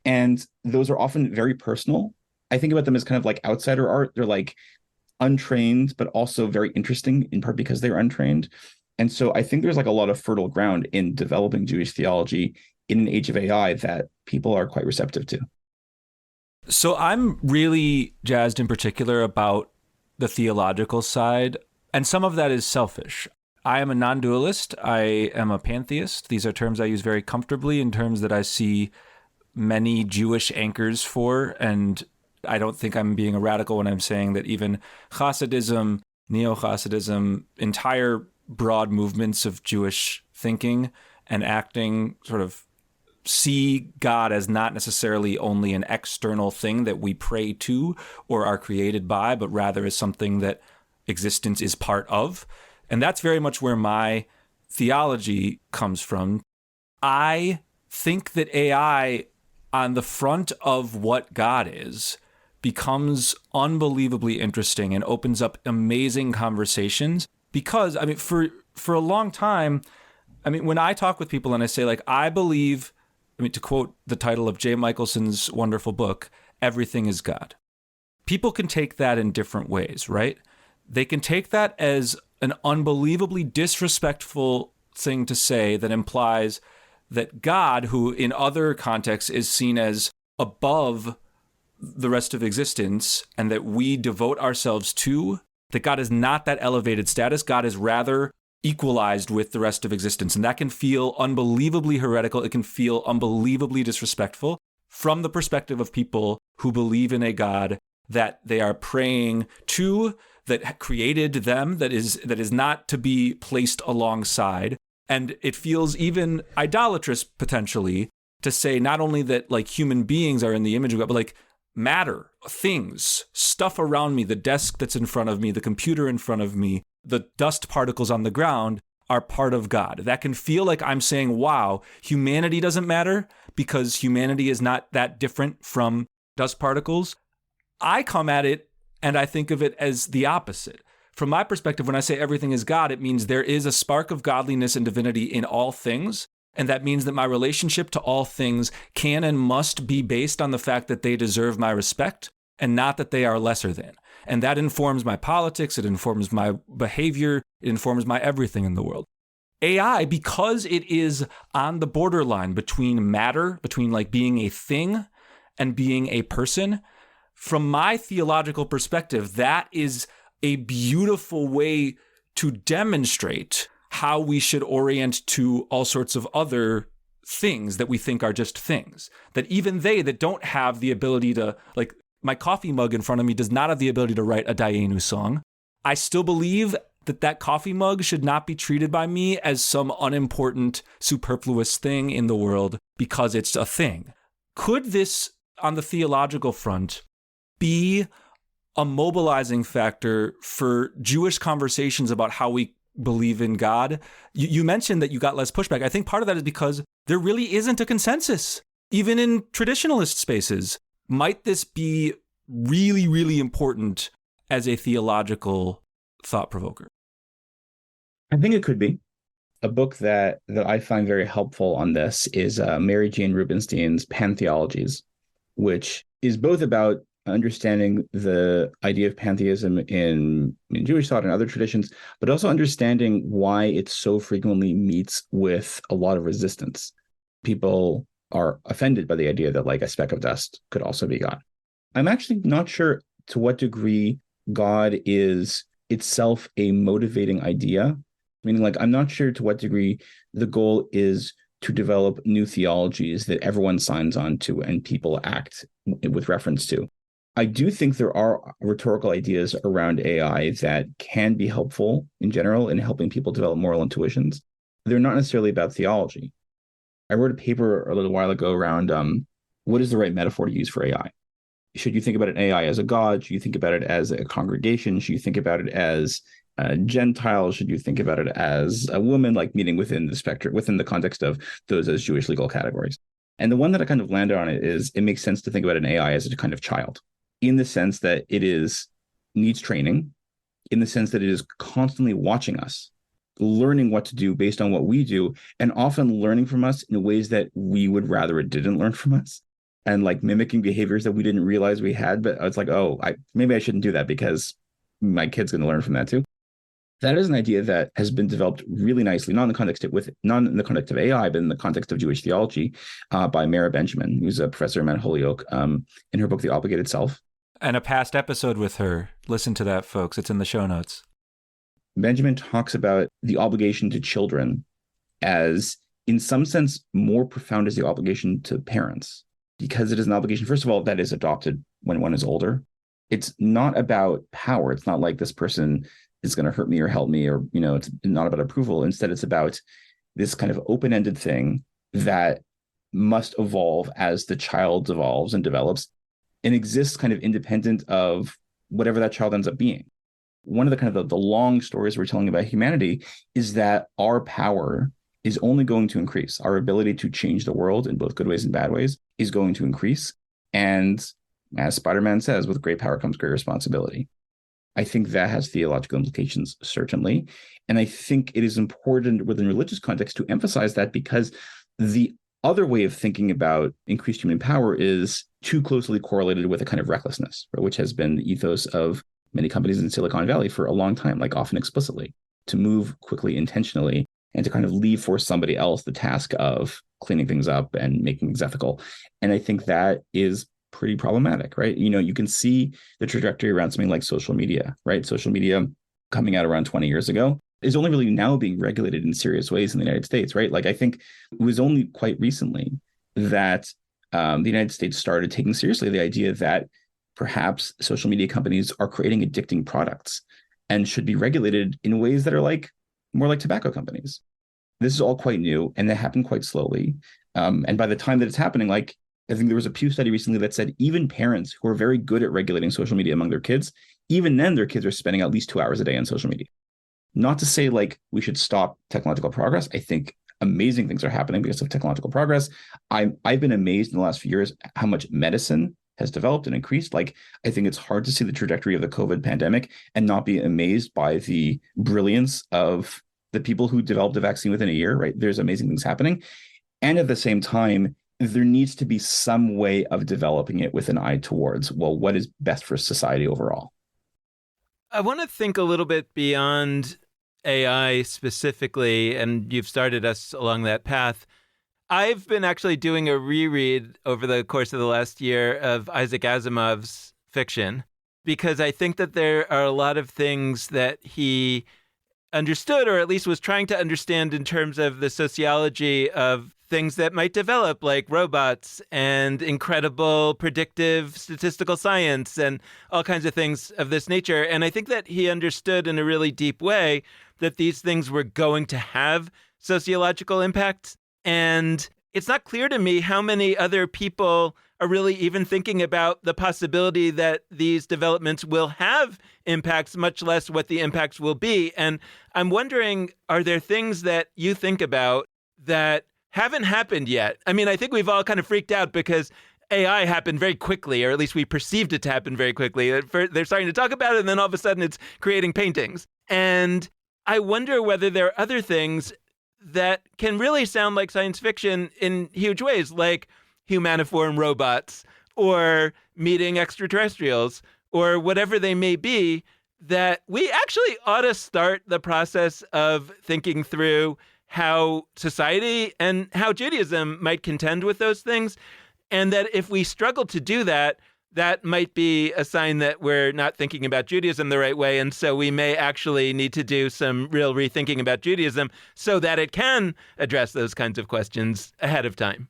And those are often very personal. I think about them as kind of like outsider art. They're like untrained, but also very interesting in part because they're untrained. And so I think there's like a lot of fertile ground in developing Jewish theology in an age of AI that people are quite receptive to. So I'm really jazzed in particular about the theological side, and some of that is selfish. I am a non-dualist. I am a pantheist. These are terms I use very comfortably in terms that I see many Jewish anchors for, and I don't think I'm being a radical when I'm saying that even Hasidism, Neo-Hasidism, entire broad movements of Jewish thinking and acting sort of see God as not necessarily only an external thing that we pray to or are created by, but rather as something that existence is part of. And that's very much where my theology comes from. I think that AI, on the front of what God is, becomes unbelievably interesting and opens up amazing conversations. Because, I mean, for a long time, I mean, when I talk with people and I say, like, I believe, I mean, to quote the title of Jay Michelson's wonderful book, Everything is God. People can take that in different ways, right? They can take that as an unbelievably disrespectful thing to say that implies that God, who in other contexts is seen as above the rest of existence and that we devote ourselves to, that God is not that elevated status. God is rather equalized with the rest of existence. And that can feel unbelievably heretical. It can feel unbelievably disrespectful from the perspective of people who believe in a God that they are praying to, that created them, that is not to be placed alongside. And it feels even idolatrous potentially to say not only that like human beings are in the image of God, but like matter, things, stuff around me, the desk that's in front of me, the computer in front of me, the dust particles on the ground are part of God. That can feel like I'm saying, wow, humanity doesn't matter because humanity is not that different from dust particles. I come at it and I think of it as the opposite. From my perspective, when I say everything is God, it means there is a spark of godliness and divinity in all things. And that means that my relationship to all things can and must be based on the fact that they deserve my respect and not that they are lesser than. And that informs my politics, it informs my behavior, it informs my everything in the world. AI, because it is on the borderline between matter, between like being a thing and being a person, from my theological perspective, that is a beautiful way to demonstrate how we should orient to all sorts of other things that we think are just things. That even they that don't have the ability to, like my coffee mug in front of me does not have the ability to write a Dayenu song. I still believe that coffee mug should not be treated by me as some unimportant, superfluous thing in the world because it's a thing. Could this, on the theological front, be a mobilizing factor for Jewish conversations about how we believe in God? You mentioned that you got less pushback. I think part of that is because there really isn't a consensus, even in traditionalist spaces. Might this be really, really important as a theological thought provoker? I think it could be. A book that I find very helpful on this is Mary Jane Rubinstein's Pantheologies, which is both about understanding the idea of pantheism in Jewish thought and other traditions, but also understanding why it so frequently meets with a lot of resistance. People are offended by the idea that like a speck of dust could also be God. I'm actually not sure to what degree God is itself a motivating idea, meaning like I'm not sure to what degree the goal is to develop new theologies that everyone signs on to and people act with reference to. I do think there are rhetorical ideas around AI that can be helpful in general in helping people develop moral intuitions. They're not necessarily about theology. I wrote a paper a little while ago around what is the right metaphor to use for AI? Should you think about an AI as a god? Should you think about it as a congregation? Should you think about it as Gentiles? Should you think about it as a woman, like meaning within the spectrum, within the context of those as Jewish legal categories? And the one that I kind of landed on is it makes sense to think about an AI as a kind of child, in the sense that it needs training, in the sense that it is constantly watching us, learning what to do based on what we do, and often learning from us in ways that we would rather it didn't learn from us, and like mimicking behaviors that we didn't realize we had. But it's like, oh, maybe I shouldn't do that because my kid's going to learn from that too. That is an idea that has been developed really nicely, not in the context of AI, but in the context of Jewish theology, by Mara Benjamin, who's a professor at Mount Holyoke, in her book, The Obligated Self. And a past episode with her. Listen to that, folks. It's in the show notes. Benjamin talks about the obligation to children as, in some sense, more profound as the obligation to parents, because it is an obligation, first of all, that is adopted when one is older. It's not about power. It's not like this person is going to hurt me or help me, or, it's not about approval. Instead, it's about this kind of open-ended thing that must evolve as the child evolves and develops and exists kind of independent of whatever that child ends up being. One of the kind of the long stories we're telling about humanity is that our power is only going to increase. Our ability to change the world in both good ways and bad ways is going to increase. And as Spider-Man says, with great power comes great responsibility. I think that has theological implications, certainly. And I think it is important within religious context to emphasize that, because the other way of thinking about increased human power is too closely correlated with a kind of recklessness, right, which has been the ethos of many companies in Silicon Valley for a long time, like often explicitly, to move quickly, intentionally, and to kind of leave for somebody else the task of cleaning things up and making things ethical. And I think that is pretty problematic, right? You can see the trajectory around something like social media, right? Social media coming out around 20 years ago is only really now being regulated in serious ways in the United States, right? Like, I think it was only quite recently that the United States started taking seriously the idea that perhaps social media companies are creating addicting products and should be regulated in ways that are like more like tobacco companies. This is all quite new, and that happened quite slowly. And by the time that it's happening, like, I think there was a Pew study recently that said even parents who are very good at regulating social media among their kids, even then their kids are spending at least 2 hours a day on social media. Not to say like we should stop technological progress. I think amazing things are happening because of technological progress. I've been amazed in the last few years how much medicine has developed and increased. Like, I think it's hard to see the trajectory of the COVID pandemic and not be amazed by the brilliance of the people who developed a vaccine within a year, right? There's amazing things happening. And at the same time, there needs to be some way of developing it with an eye towards, well, what is best for society overall? I want to think a little bit beyond AI specifically, and you've started us along that path. I've been actually doing a reread over the course of the last year of Isaac Asimov's fiction, because I think that there are a lot of things that he understood, or at least was trying to understand, in terms of the sociology of things that might develop, like robots and incredible predictive statistical science and all kinds of things of this nature. And I think that he understood in a really deep way that these things were going to have sociological impacts. And it's not clear to me how many other people are really even thinking about the possibility that these developments will have impacts, much less what the impacts will be. And I'm wondering, are there things that you think about that haven't happened yet? I mean, I think we've all kind of freaked out because AI happened very quickly, or at least we perceived it to happen very quickly. They're starting to talk about it, and then all of a sudden it's creating paintings. And I wonder whether there are other things that can really sound like science fiction in huge ways, like humaniform robots or meeting extraterrestrials or whatever they may be, that we actually ought to start the process of thinking through how society and how Judaism might contend with those things. And that if we struggle to do that, that might be a sign that we're not thinking about Judaism the right way. And so we may actually need to do some real rethinking about Judaism so that it can address those kinds of questions ahead of time.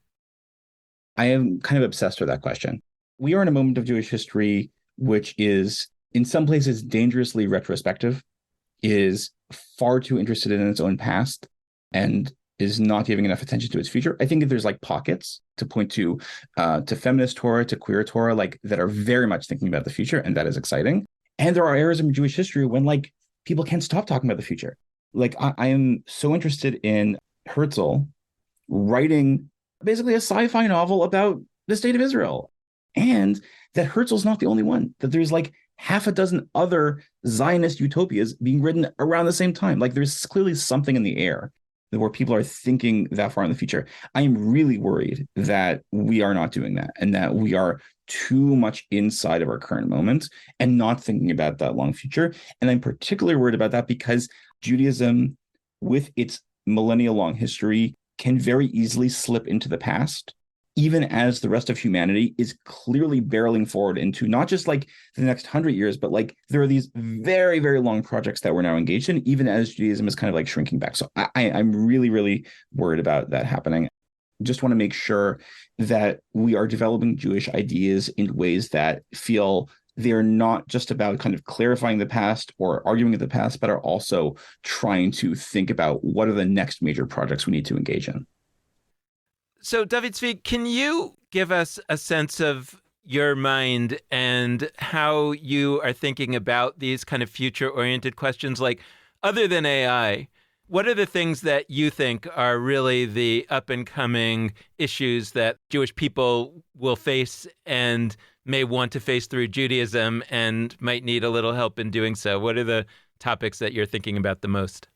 I am kind of obsessed with that question. We are in a moment of Jewish history which is, in some places, dangerously retrospective, is far too interested in its own past, and is not giving enough attention to its future. I think that there's like pockets to point to feminist Torah, to queer Torah, like that are very much thinking about the future, and that is exciting. And there are eras in Jewish history when like people can't stop talking about the future. Like I am so interested in Herzl writing basically a sci-fi novel about the state of Israel, and that Herzl's not the only one. That there's like half a dozen other Zionist utopias being written around the same time. Like there's clearly something in the air where people are thinking that far in the future. I am really worried that we are not doing that, and that we are too much inside of our current moment and not thinking about that long future. And I'm particularly worried about that because Judaism, with its millennia long history, can very easily slip into the past, even as the rest of humanity is clearly barreling forward into not just like the next 100 years, but like there are these very, very long projects that we're now engaged in, even as Judaism is kind of like shrinking back. So I'm really, really worried about that happening. Just want to make sure that we are developing Jewish ideas in ways that feel they are not just about kind of clarifying the past or arguing with the past, but are also trying to think about what are the next major projects we need to engage in. So, David Zvi, can you give us a sense of your mind and how you are thinking about these kind of future-oriented questions? Like, other than AI, what are the things that you think are really the up-and-coming issues that Jewish people will face and may want to face through Judaism and might need a little help in doing so? What are the topics that you're thinking about the most?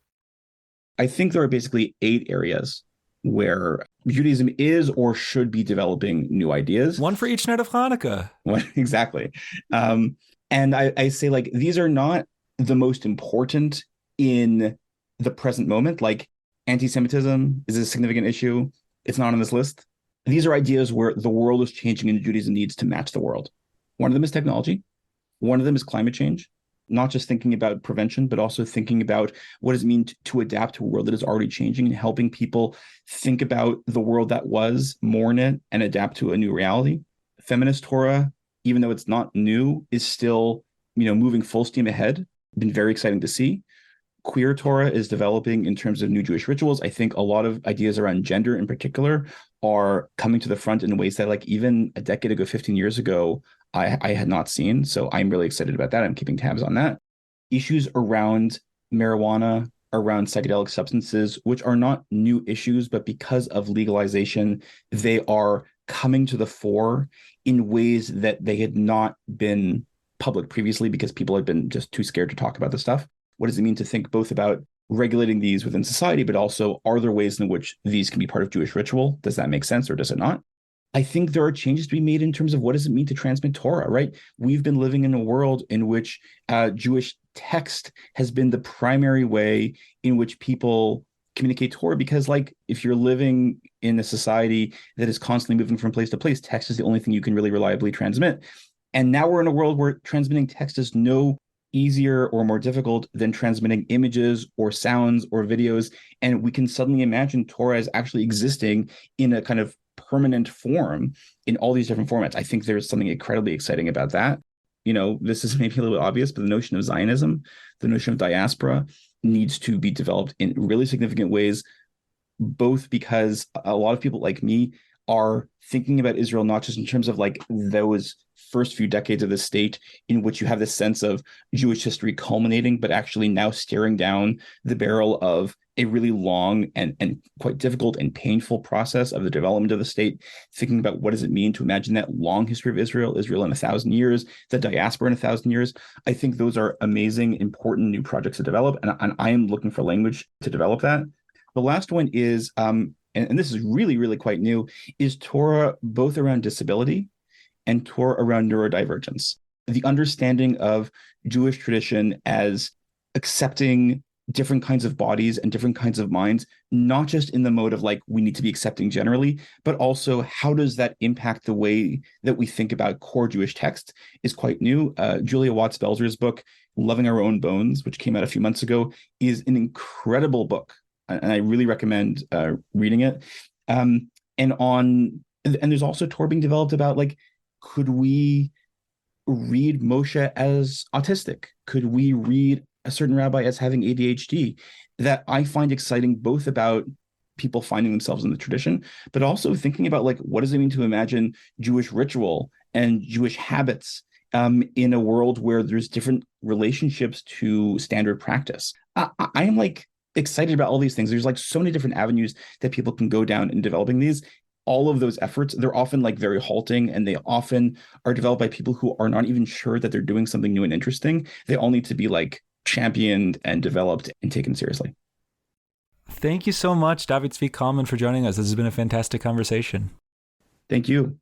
I think there are basically 8 areas where Judaism is or should be developing new ideas. One for each night of Hanukkah. Exactly. And I say, like, these are not the most important in the present moment. Like, anti-Semitism is a significant issue. It's not on this list. These are ideas where the world is changing and Judaism needs to match the world. One of them is technology. One of them is climate change. Not just thinking about prevention, but also thinking about what does it mean to adapt to a world that is already changing and helping people think about the world that was, mourn it, and adapt to a new reality. Feminist Torah, even though it's not new, is still, moving full steam ahead. Been very exciting to see. Queer Torah is developing in terms of new Jewish rituals. I think a lot of ideas around gender in particular are coming to the front in ways that, like, even a decade ago, 15 years ago, I had not seen. So I'm really excited about that. I'm keeping tabs on that. Issues around marijuana, around psychedelic substances, which are not new issues, but because of legalization, they are coming to the fore in ways that they had not been public previously because people had been just too scared to talk about this stuff. What does it mean to think both about regulating these within society, but also are there ways in which these can be part of Jewish ritual? Does that make sense or does it not? I think there are changes to be made in terms of what does it mean to transmit Torah, right? We've been living in a world in which Jewish text has been the primary way in which people communicate Torah, because, like, if you're living in a society that is constantly moving from place to place, text is the only thing you can really reliably transmit. And now we're in a world where transmitting text is no easier or more difficult than transmitting images or sounds or videos. And we can suddenly imagine Torah as actually existing in a kind of permanent form in all these different formats. I think there's something incredibly exciting about that. This is maybe a little bit obvious, but the notion of Zionism, the notion of diaspora needs to be developed in really significant ways, both because a lot of people like me are thinking about Israel not just in terms of, like, those first few decades of the state in which you have this sense of Jewish history culminating, but actually now staring down the barrel of a really long and quite difficult and painful process of the development of the state, thinking about what does it mean to imagine that long history of Israel in 1,000 years, the diaspora in 1,000 years. I think those are amazing, important new projects to develop, and I am looking for language to develop that. The last one is, and this is really, really quite new, is Torah both around disability and Torah around neurodivergence. The understanding of Jewish tradition as accepting different kinds of bodies and different kinds of minds, not just in the mode of, like, we need to be accepting generally, but also how does that impact the way that we think about core Jewish text is quite new. Julia Watts-Belzer's book, Loving Our Own Bones, which came out a few months ago, is an incredible book. And I really recommend reading it. And there's also Torah being developed about, like, could we read Moshe as autistic? Could we read a certain rabbi as having ADHD? That I find exciting, both about people finding themselves in the tradition, but also thinking about, like, what does it mean to imagine Jewish ritual and Jewish habits in a world where there's different relationships to standard practice. I am, like, excited about all these things. There's, like, so many different avenues that people can go down in developing these. All of those efforts, they're often, like, very halting, and they often are developed by people who are not even sure that they're doing something new and interesting. They all need to be, like, championed and developed and taken seriously. Thank you so much, David Zvi Kalman, for joining us. This has been a fantastic conversation. Thank you.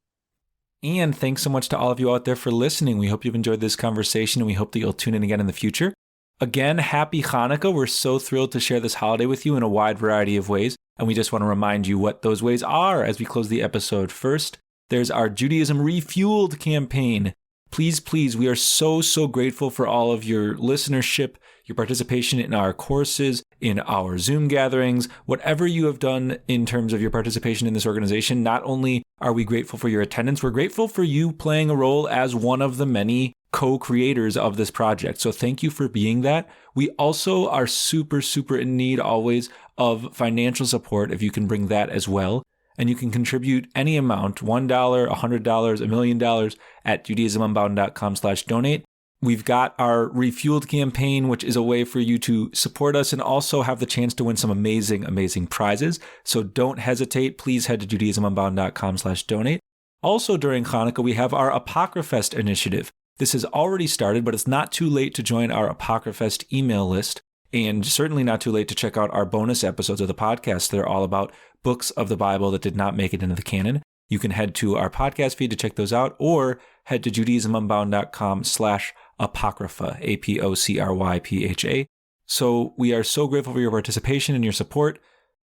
And thanks so much to all of you out there for listening. We hope you've enjoyed this conversation, and we hope that you'll tune in again in the future. Again, happy Hanukkah. We're so thrilled to share this holiday with you in a wide variety of ways. And we just want to remind you what those ways are as we close the episode. First, there's our Judaism Refueled campaign. Please, we are so grateful for all of your listenership, your participation in our courses, in our Zoom gatherings, whatever you have done in terms of your participation in this organization. Not only are we grateful for your attendance, we're grateful for you playing a role as one of the many co-creators of this project. So thank you for being that. We also are super, super in need always of financial support if you can bring that as well. And you can contribute any amount, $1, $100, $1 million at judaismunbound.com/donate. We've got our Refueled campaign, which is a way for you to support us and also have the chance to win some amazing, amazing prizes. So don't hesitate. Please head to judaismunbound.com/donate. Also during Hanukkah, we have our Apocryphest initiative. This has already started, but it's not too late to join our Apocryphest email list, and certainly not too late to check out our bonus episodes of the podcast that are all about books of the Bible that did not make it into the canon. You can head to our podcast feed to check those out, or head to judaismunbound.com/apocrypha, APOCRYPHA. So we are so grateful for your participation and your support.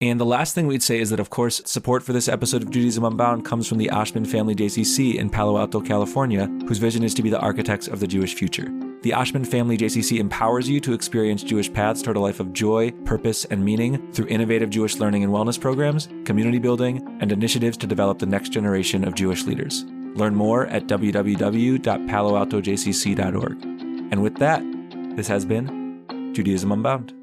And the last thing we'd say is that, of course, support for this episode of Judaism Unbound comes from the Oshman Family JCC in Palo Alto, California, whose vision is to be the architects of the Jewish future. The Oshman Family JCC empowers you to experience Jewish paths toward a life of joy, purpose, and meaning through innovative Jewish learning and wellness programs, community building, and initiatives to develop the next generation of Jewish leaders. Learn more at www.paloaltojcc.org. And with that, this has been Judaism Unbound.